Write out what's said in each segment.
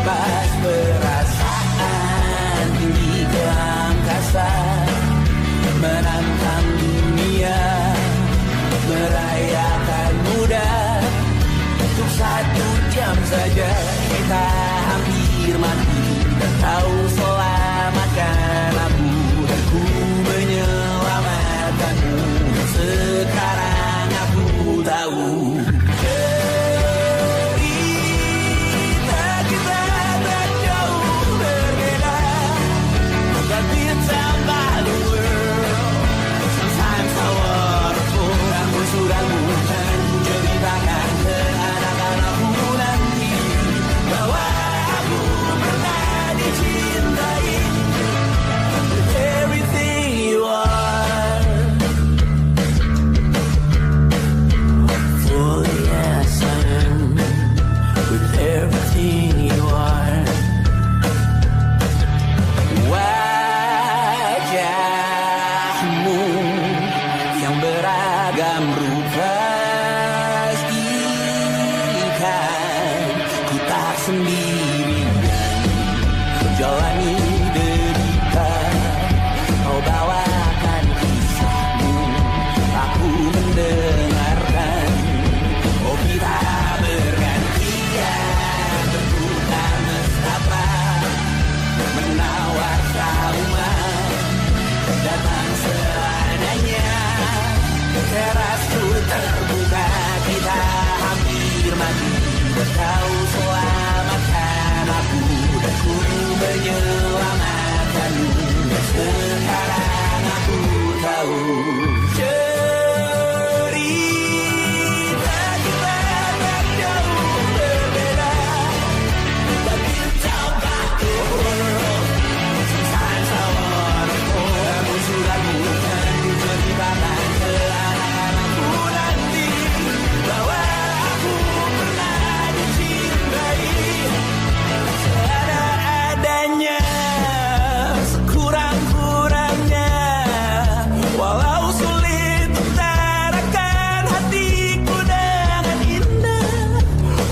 lepas perasaan tinggi ke angkasa, menantang dunia, merayakan muda. Untuk 1 jam saja kita hampir mati, dan kau selamatkan aku, dan ku menyelamatkanmu. Sekarang aku tahu cerita kita tak jauh berbeda, but it's about the world. Sometimes I wanna pull ramu-ramu dan ceritakan ke anak-anakku nanti bahwa aku pernah dicintai with everything you are. Oh yes I am, with everything you are. Wajahmu yang beragam rupa ikan, ku tak sendirian jalani derita. Kau bawakan kisahmu, aku mendengarkan. Oh kita bergantian berbuka mesra, menawar trauma, datang seadanya. Terasku terbuka, kita hampir mati, dan kau selamatkan aku, dan ku menyelamatkanmu. Sekarang aku tahu cerita kita tak jauh berbeda, but it's about the world. Sometimes I wanna pull ramu-ramu dan ceritakan ke anak-anakku nanti bahwa aku pernah dicintai seadanya, sekurang-kurangnya. Walau sulit utarakan hatiku dengan indah,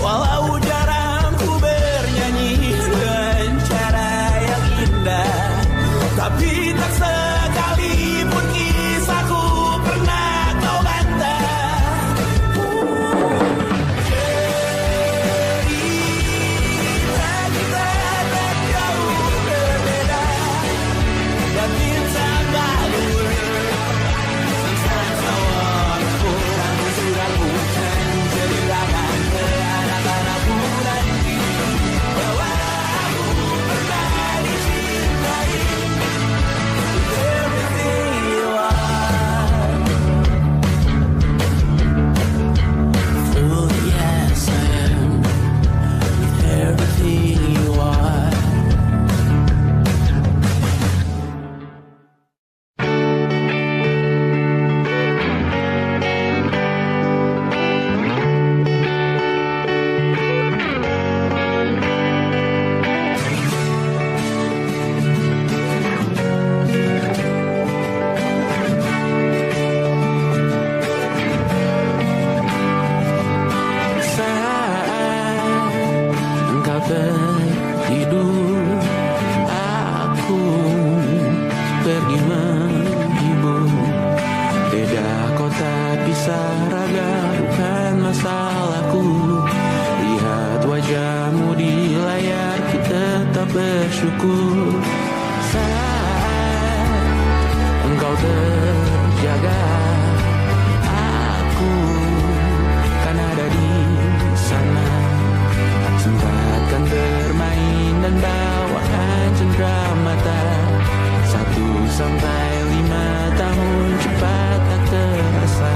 walau jarang ku bernyanyi dengan cara yang indah, tapi tak sekalipun kisahku pernah kau bantah. Cerita kita tak jauh berbeda, but it's about the world. Sometimes I wanna pull ramu-ramu dan ceritakan ke anak-anakku nanti bahwa aku pernah dicintai with everything you are. Oh yes I am, with everything you are. Saat engkau tertidur, aku pergi menghibur. Beda kota pisah raga, bukan masalahku. Lihat wajahmu di layar, ku tetap bersyukur. Saat engkau terjaga, aku kan ada di sana. Sempatkan bermain dan bawakan cenderamata. 1-5 tahun cepat tak terasa.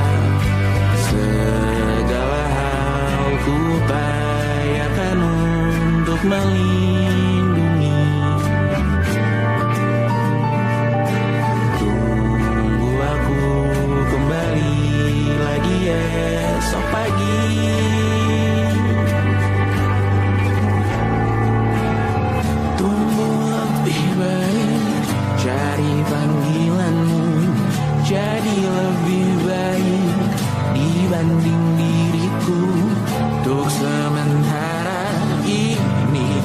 Segala hal ku upayakan untuk melindungi. Tunggu aku kembali lagi esok pagi. Tumbuh lebih baik, cari panggilanmu, jadi lebih baik dibanding diriku. Untuk sementara ini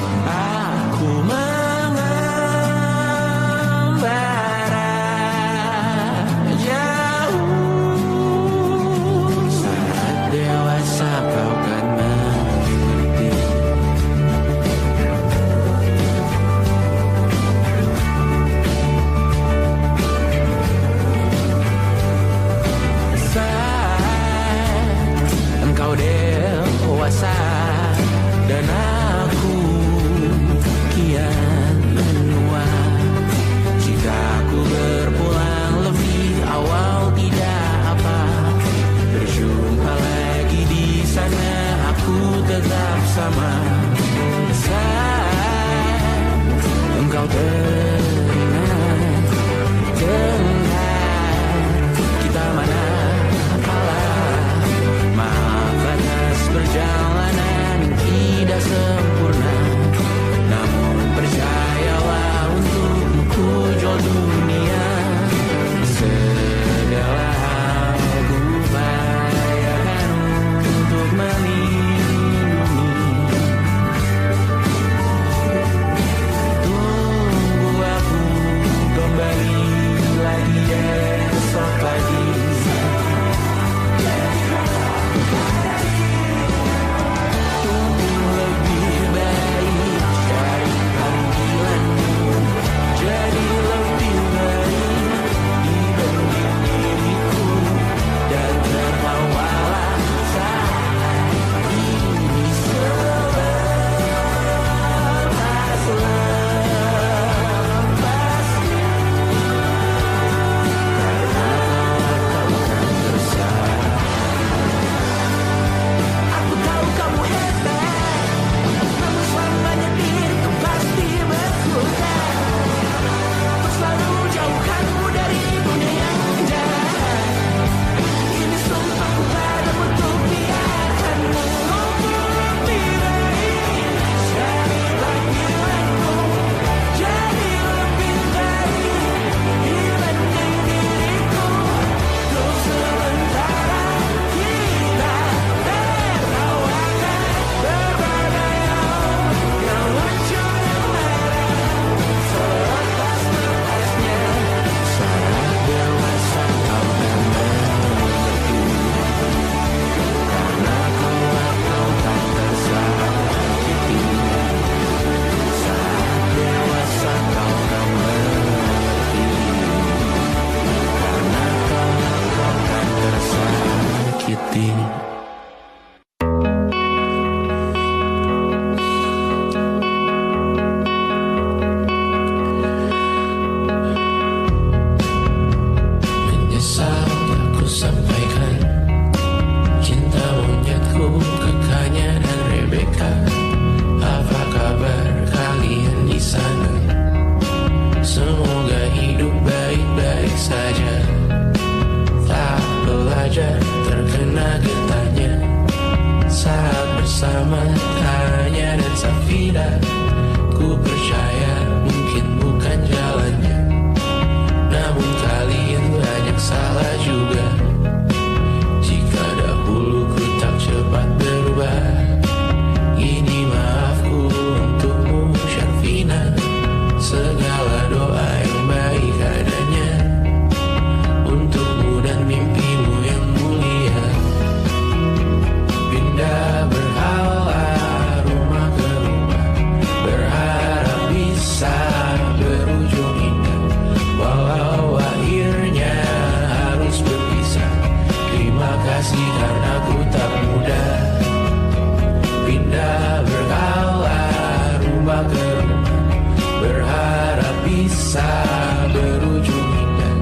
ke rumah, berharap bisa berujung indah.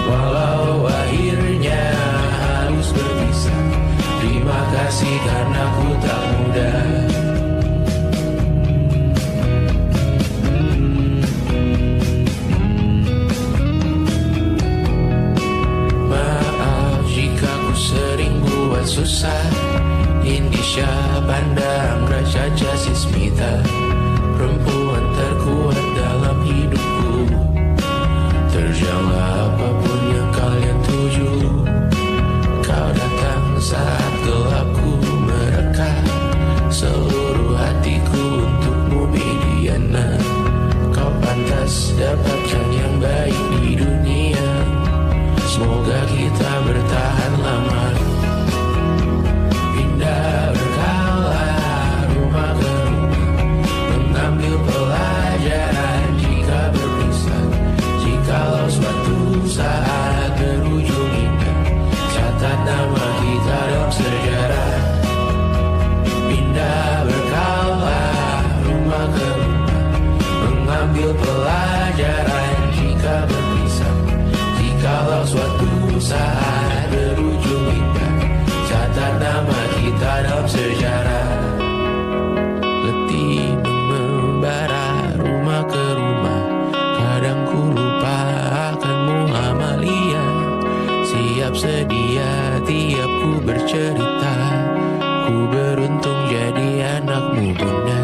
Walau akhirnya harus berpisah, terima kasih karena ku tak mudah. Maaf jika ku sering buat susah. Indisha pandang Raja Jasismita, perempuan terkuat dalam hidupku. Terjanglah apapun yang kalian tuju. Kau datang saat gelapku mereka, seluruh hatiku untukmu Mediana. Kau pantas dapatkan yang baik di dunia. Semoga kita bertahan lama. Pindah berkala rumah ke rumah, mengambil pelajaran jika berpisah. Jikalau suatu saat berujung indah, catat nama kita dalam sejarah. Pindah berkala rumah ke rumah, mengambil pelajaran jika berpisah. Jikalau suatu saat berujung indah, catat nama kita dalam sejarah. Letih membara rumah ke rumah, kadang ku lupa akanmu Amalia. Siap sedia tiap ku bercerita, ku beruntung jadi anakmu bunda.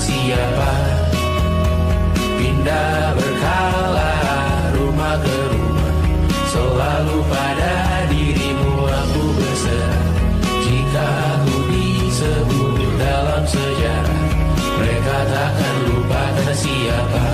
Siapa pindah berkala rumah ke rumah, selalu pada dirimu aku berserah. Jika aku disebut dalam sejarah, mereka takkan lupa karena siapa.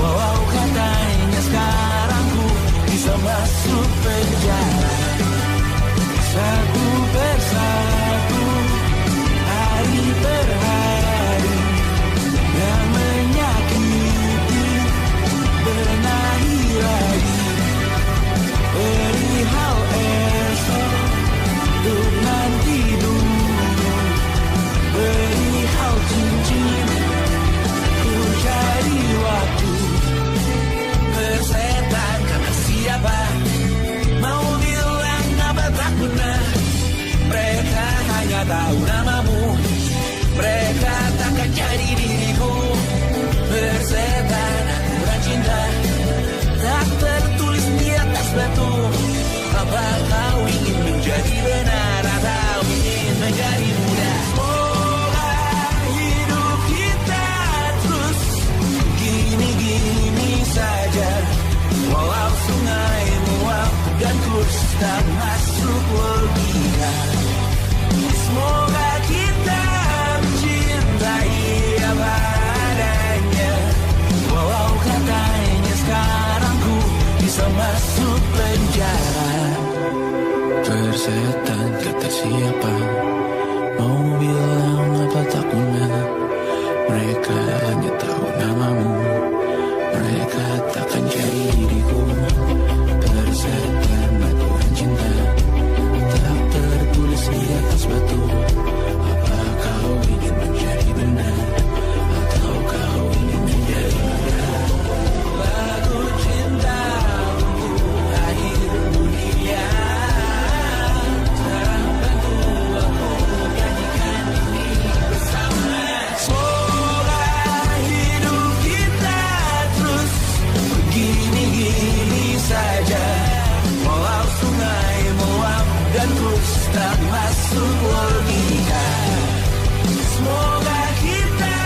Walau katanya sekarang ku bisa masuk penjara. Satu persatu, hari per hari, yang menyakiti, benahi lagi. Perihal esok, untuk nanti dulu. Perihal cincin, ku cari waktu. Persetan kata siapa, mau bilang apa tak guna. Mereka hanya tahu namamu, mereka takkan jadi diriku. Persetan aturan cinta, tak tertulis di atas batu. Apa kau ingin menjadi benar atau ingin menjadi muda? Semoga hidup kita terus gini-gini saja. Walau sungai meluap dan kurs tak masuk logika. Semoga kita mencintai apa adanya. Walau katanya sekarang ku bisa masuk penjara. Persetan kata siapa, mau bilang apa tak guna. Mereka hanya tahu namamu, mereka takkan jadi diriku. Persetan aturan cinta, tak tertulis di atas batu. Apa kau ingin menjadi benar, atau kau ingin menjadi muda? Lagu cinta untuk akhir dunia, sekarang bantu aku nyanyikan ini bersama. Semoga hidup kita terus begini-gini saja. Walau sungai meluap dan terus tak masuk logika. Semoga kita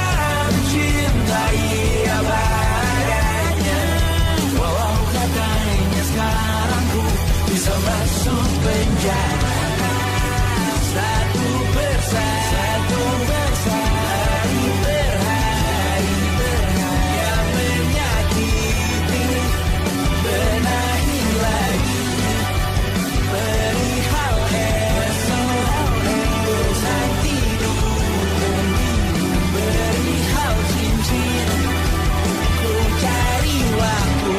mencintai apa adanya. Walau katanya sekarang ku bisa masuk penjara. Satu persatu, hari per hari, yang menyakiti, benahi lagi. Perihal esok, untuk nanti dulu. Perihal cincin, ku cari waktu.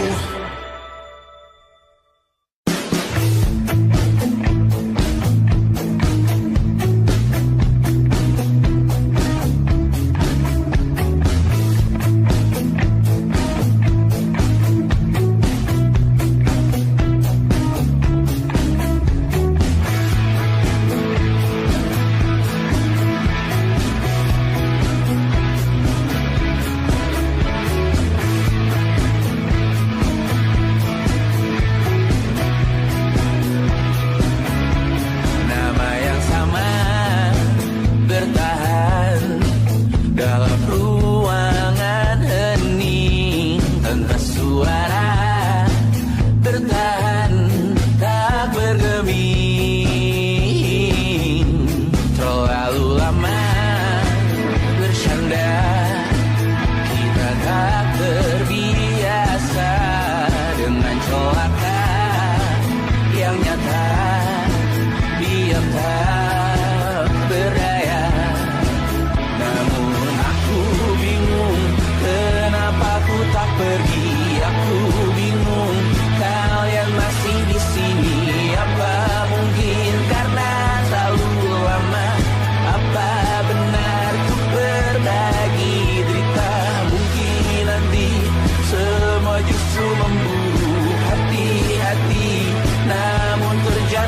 Nama yang sama bertahan dalam ruangan hening. Tanpa suara bertahan tak bergeming. Terlalu lama bersandar, kita tak terbiasa dengan celaka yang nyata. Diam tak berdaya, namun aku bingung kenapa ku tak pergi. Aku bingung kalian masih di sini. Apa mungkin karena terlalu lama? Apa benar ku berbagi derita? Mungkin nanti semua justru memburu hati-hati, namun terjadi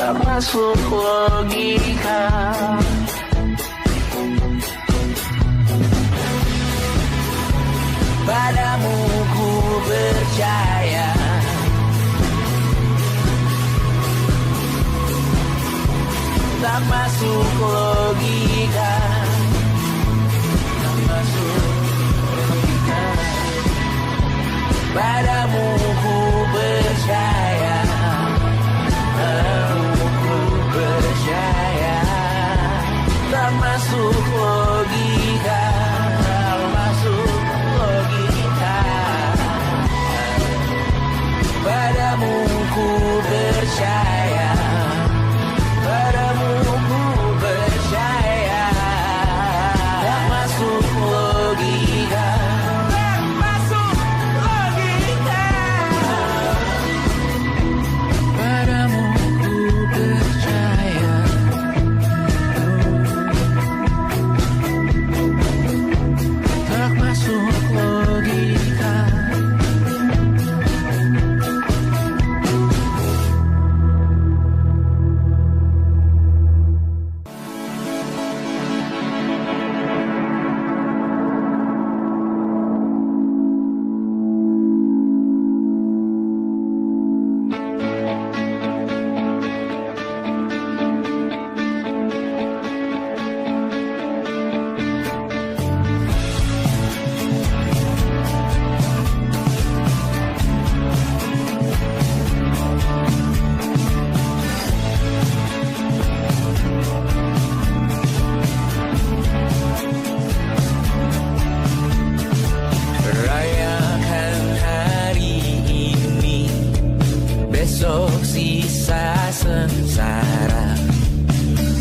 tak masuk logika. Padamu ku percaya, tak masuk logika, tak masuk logika. Padamu ku percaya, padamu ku percaya, tak masuk logika, tak masuk logika. Padamu ku percaya, padamu ku percaya, tak masuk logika, tak masuk logika. Padamu ku percaya, tak masuk logika. Rayakan hari ini, besok sisa sengsara.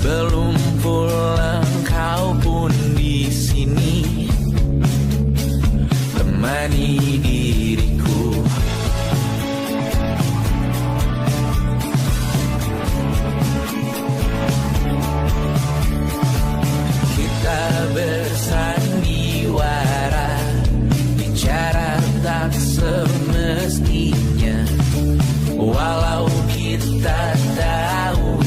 Belum pulang kau pun di sini, temani diriku. Kita bersandiwara, bicara tak semestinya, walau kita tahu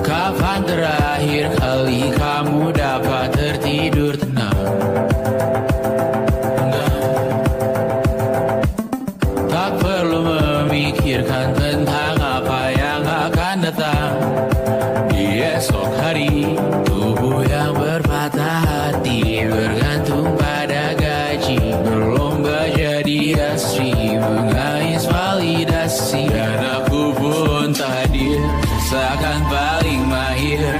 Kapan terakhir kali kamu dapat tertidur tenang? Tak perlu memikirkan tentang apa yang akan datang di esok hari. Tubuh yang berpatah hati bergantung pada gaji, berlomba jadi asri, mengais validasi. Dan aku pun tak hadir, seakan paling mahir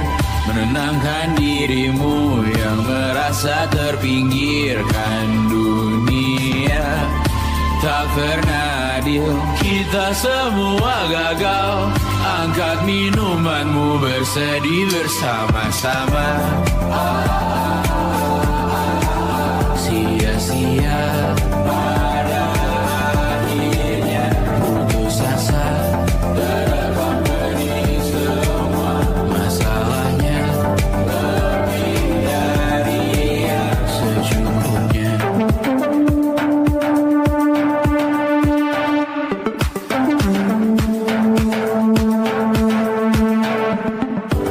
menenangkan dirimu yang merasa terpinggirkan dunia. Tak pernah adil, kita semua gagal. Angkat minumanmu, bersedih bersama-sama. Sia-sia pada akhirnya putus asa. Terekam benih semua masalahnya, lebih dari yang secukupnya.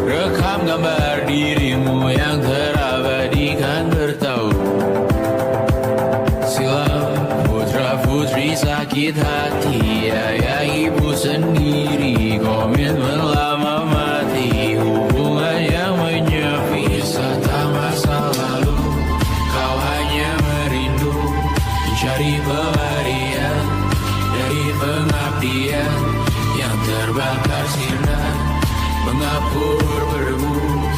Rekam gambar dirimu yang terabadikan bertahun silam. Putra-putri sakit hati, ayah ibu sendiri, komitmen lama mati, hubungan yang menyepi. Wisata masa lalu, kau hanya merindu mencari pelarian dari pengabdian yang terbakar sinar, mengapur berdebu.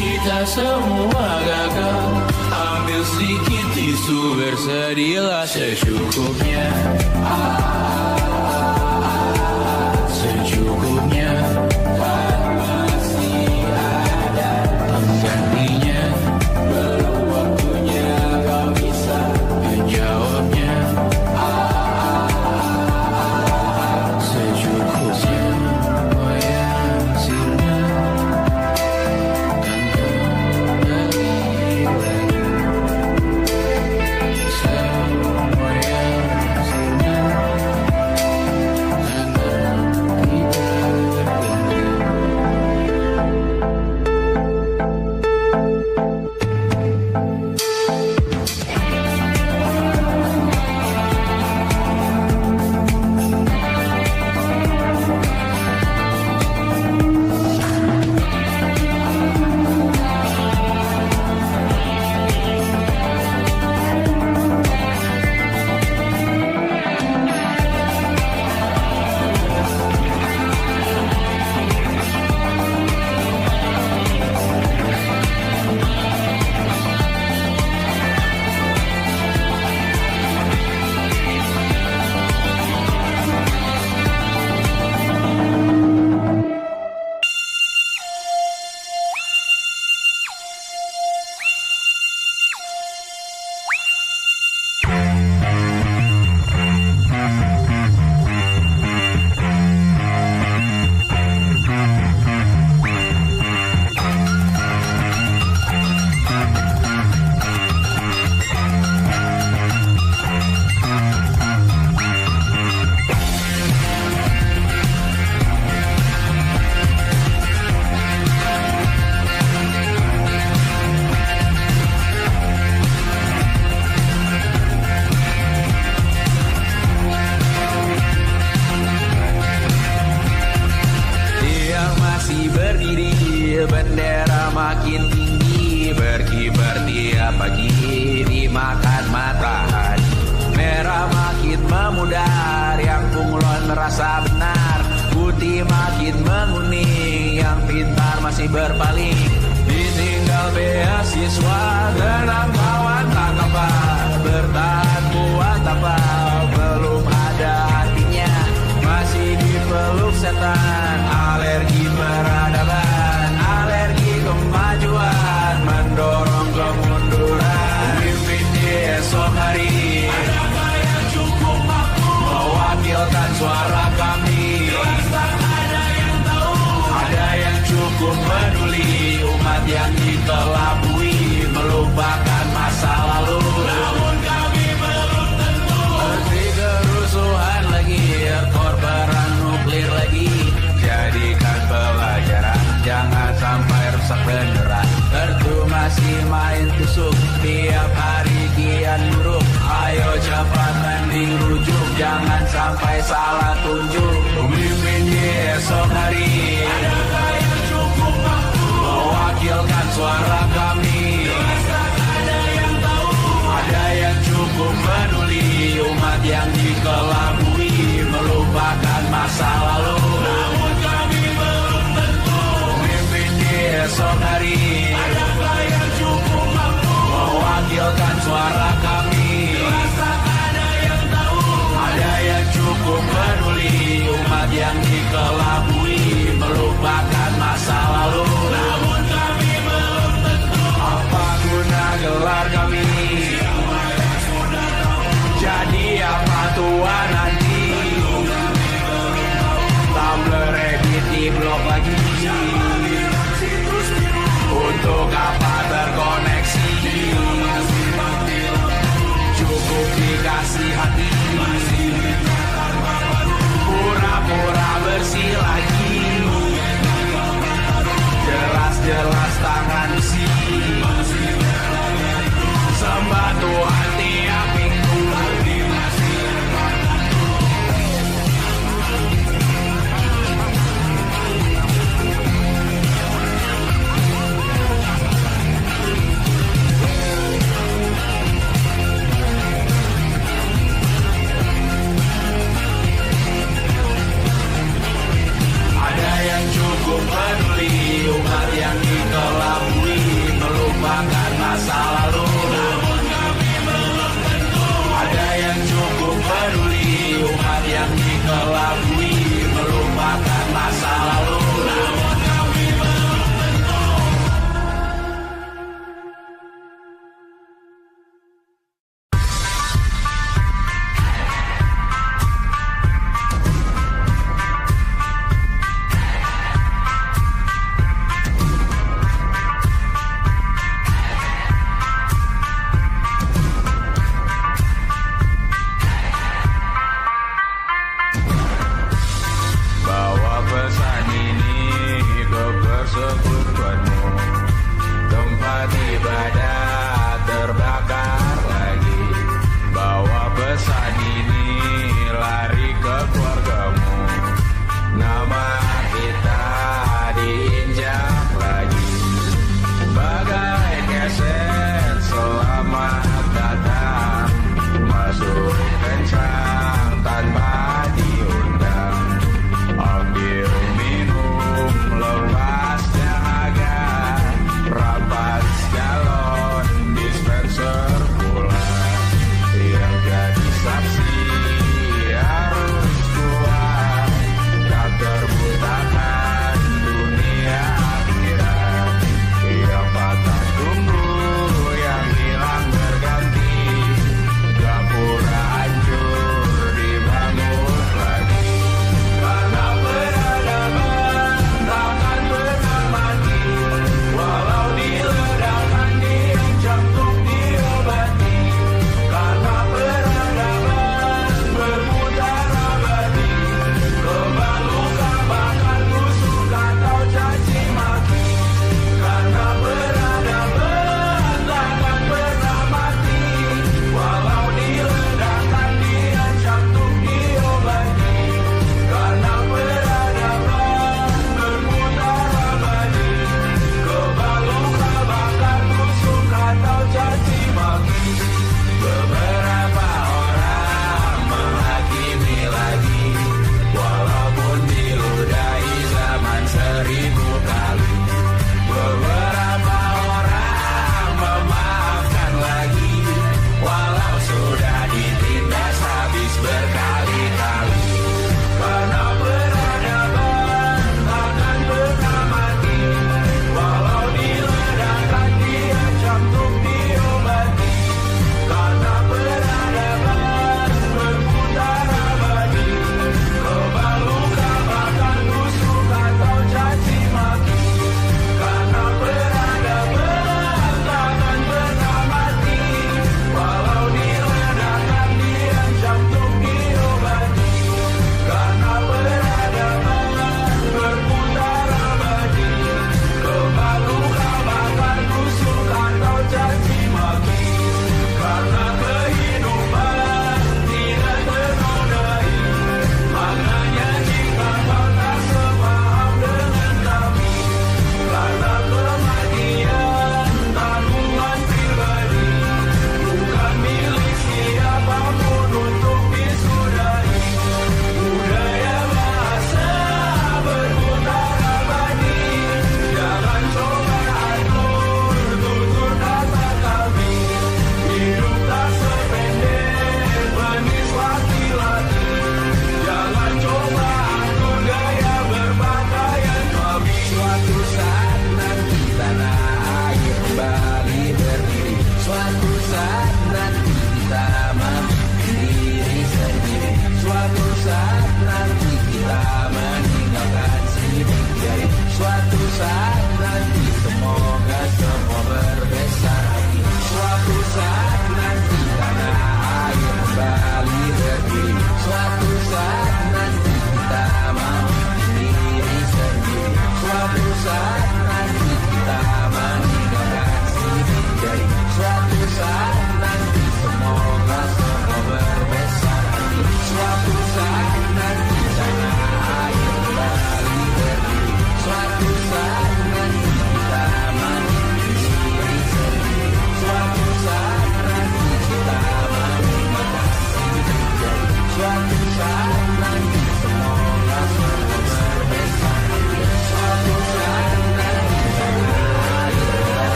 Kita semua gagal. Ambil sedikit tisu, bersedihlah secukupnya. Secukupnya. Dan masih ada penggantinya. Belum waktunya kau bisa menjawabnya. Secukupnya. Oh yang sirna. Bendera makin tinggi, berkibar tiap pagi dimakan matahari. Merah makin memudar, yang bunglon merasa benar. Putih makin menguning, yang pintar masih berpaling. Ditinggal beasiswa, tenang kawan tak apa. Bertahan kuat apa, belum ada artinya. Masih dipeluk setan, alergi peradaban, alergi kemajuan, mendorong kemunduran. Pimpin di esok hari, adakah yang cukup mampu mewakilkan suara kami? Jelaskan ada yang tahu, ada yang cukup peduli. Umat yang ditelabui, melupakan masa lalu. Namun sampai rusak beneran. Percuma masih main tusuk, tiap hari kian buruk. Ayo cepat mending rujuk, jangan sampai salah tunjuk. Pemimpin di esok hari, adakah yang cukup mampu mewakilkan suara kami? Ada yang tahu, ada yang cukup peduli. Umat yang dikelabui melupakan masa lalu. Namun kami belum tentu pemimpin di esok hari. Adakah yang cukup mampu mewakilkan suara kami? Ada yang tahu, ada yang cukup peduli. Umat yang dikelabui melupakan masa lalu. Namun kami belum tentu. Apa guna gelar kami? Jadi apa tua nanti? Tumblr, Reddit, di blog lagi. Untuk apa terkoneksi? Cukup dikasih hati. Pura-pura bersila.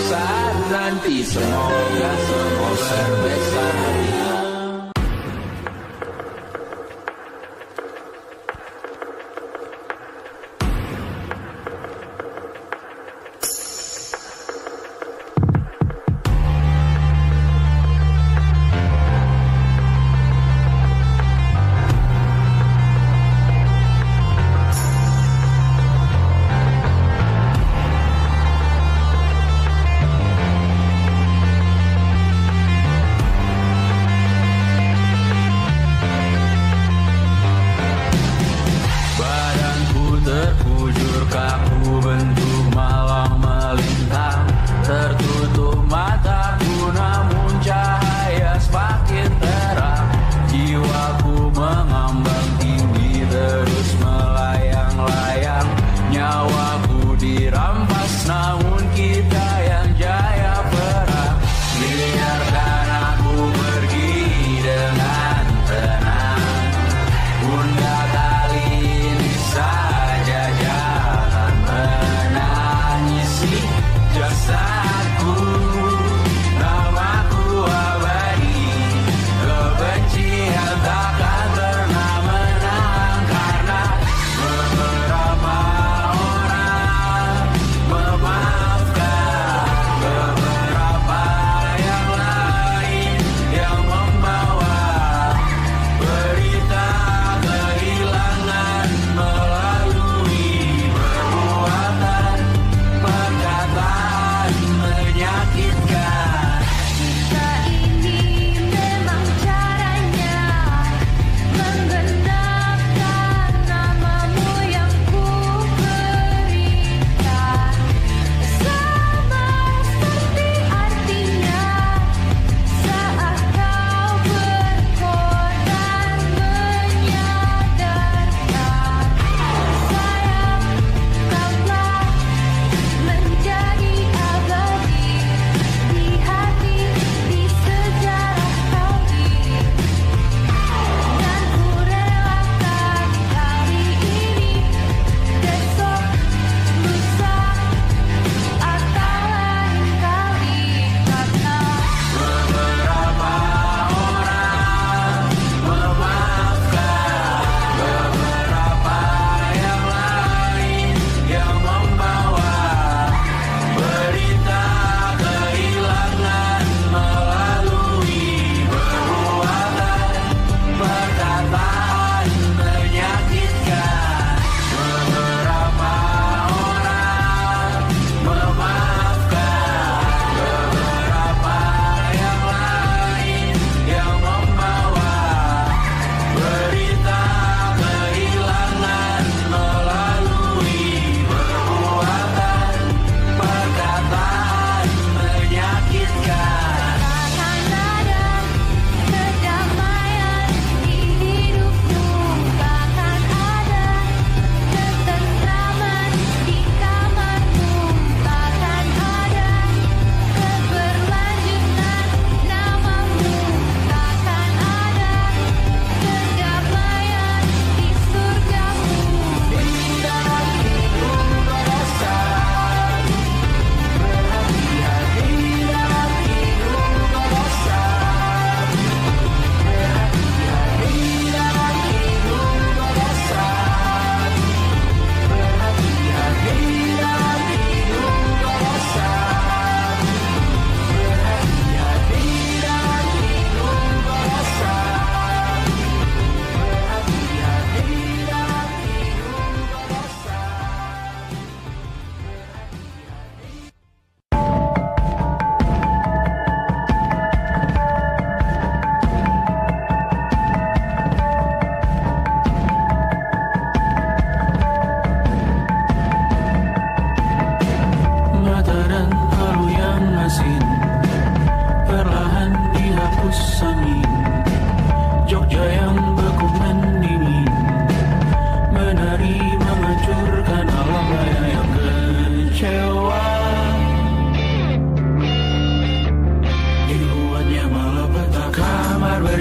saat nanti. Semoga semua berbesar hati.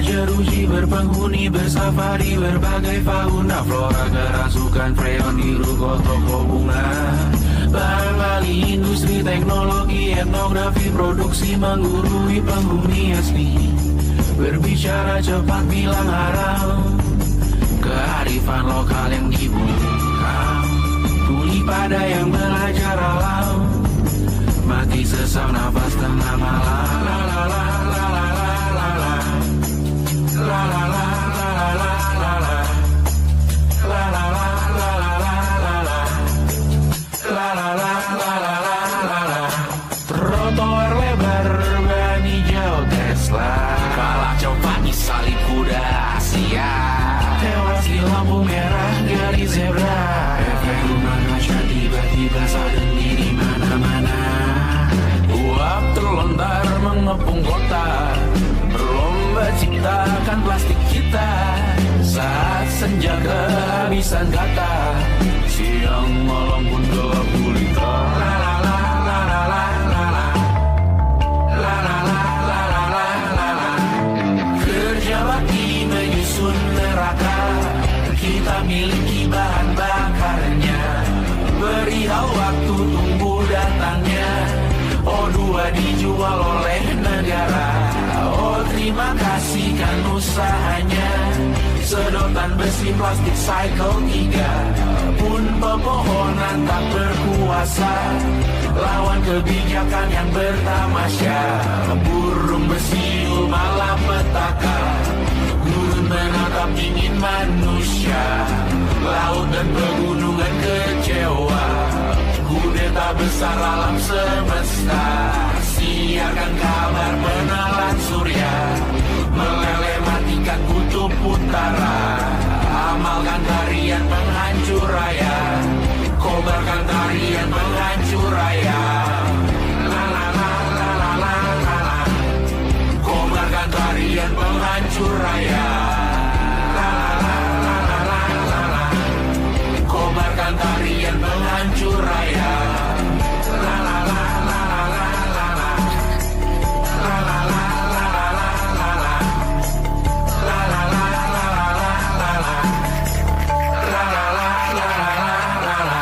berjeruji, berpenghuni, bersafari, berbagai fauna, flora, kerasukan freon, di ruko toko bunga. Bang Ali industri teknologi etnografi produksi menggurui penghuni asli. Berbicara cepat bilang haram, kearifan lokal yang dibungkam. Tuli pada yang belajar alam, mati sesak nafas tengah malam. La la la la la la la la la la la. Trotoar lebar ban hijau Tesla, kalah coba disalib kuda Asia, tewas di lampu merah garis zebra. Efek rumah kaca tiba-tiba sadar di mana-mana. Uap terlontar mengepung kota, berlomba ciptakan plastik kita. Saat senja kehabisan kata, siang malam pun gelap gulita. La la la la la la la la la la la la la la la. Kerja bakti menyusun neraka, kita miliki bahan bakarnya. Perihal waktu tunggu datangnya. O2 dijual oleh negara. Oh terima kasih kan usahanya. Sedotan besi plastik cycle 3 pun pepohonan tak berkuasa lawan kebijakan yang bertamasya. Burung bersiul malam petaka, gurun menatap dingin manusia. Laut dan pegunungan kecewa, kudeta besar alam semesta. Siarkan kabar penelan surya, meleleh matikan kutub utara. Amalkan tarian penghancur raya, kobarkan tarian penghancur raya. La la la la la la la la. Kobarkan tarian penghancur raya. La la la la la la la. Kobarkan tarian penghancur raya. La la la la la la la la. La la la la la la la la. La la la la la la la la. La la la la la la la.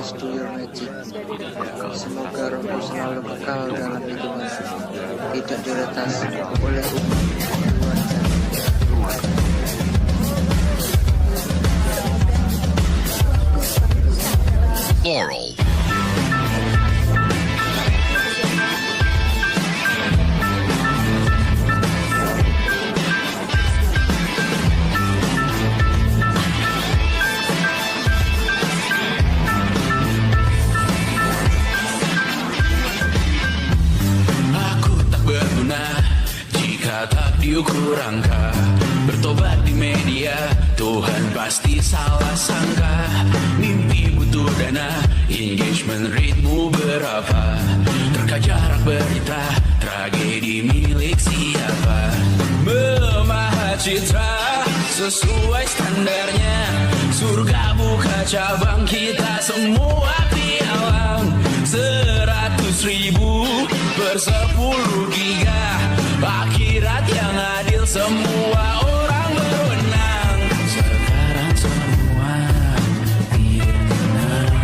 Please do your magic. Semoga rohku selalu kekal dalam hitungan, tidak diretas oleh umat luar sana. Laurel. Tak diukur angka, bertobat di media, Tuhan pasti salah sangka. Mimpi butuh dana, engagement ritmu berapa, terka jarak berita, tragedi milik siapa. Memahat citra sesuai standarnya, surga buka cabang, kita semua pialang. 100.000 per 10 giga, akhirat yang adil, semua orang berwenang. Sekarang semua tidak tenang,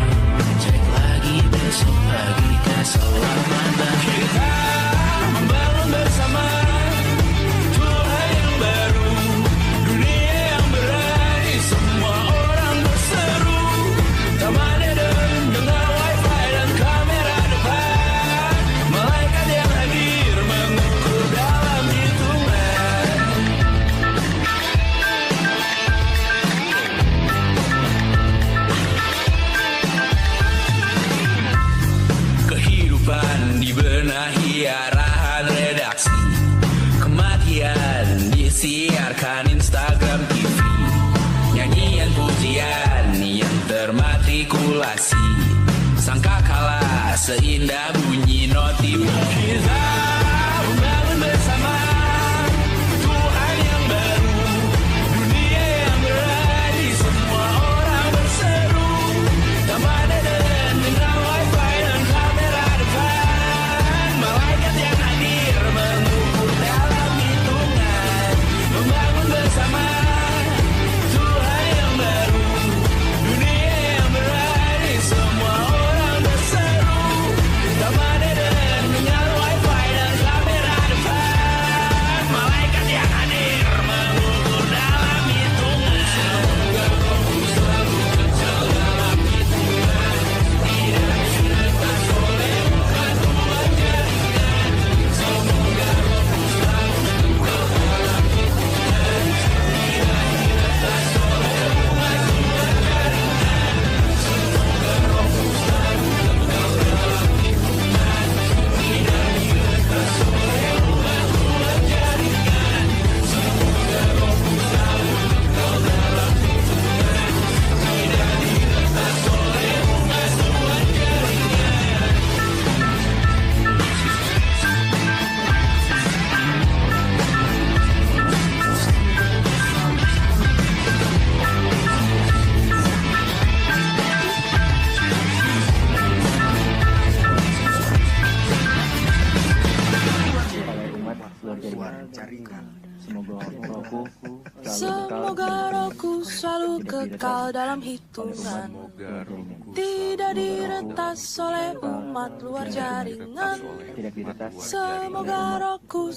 cek lagi besok pagi keselamatan. Kita membangun bersama Tuhan yang baru, dunia yang berani, semua orang berseru. Taman Eden dengan wifi dan kamera depan, malaikat yang hadir mengukur dalam hitungan. Kehidupan dibenahi arahan redaksi, kematian disiarkan Instagram TV, nyanyian pujian yang termatrikulasi, sangka kalah seindah bunyi notif. Kita membangun bersama Tuhan yang baru, dunia yang berani, semua orang berseru. Taman Eden dengan wifi dan kamera depan, malaikat yang hadir mengukur dalam hitungan. Membangun bersama Tuhan yang baru, dunia yang berani, semua orang berseru. Taman Eden dengan wifi dan kamera depan, malaikat yang hadir mengukur dalam hitungan. Semoga rohmu selalu kekal dalam hitungan, tidak diretas oleh batuan jaringan. Semoga rohmu selalu kekal dalam hitungan, tidak diretas oleh batuan jaringan. Semoga rohmu selalu kekal dalam hitungan, tidak diretas oleh batuan jaringan. Semoga rohmu selalu kekal dalam hitungan, tidak diretas oleh batuan jaringan. Semoga rohku selalu kekal dalam hitungan, tidak diretas oleh umat luar jaringan. Semoga rohku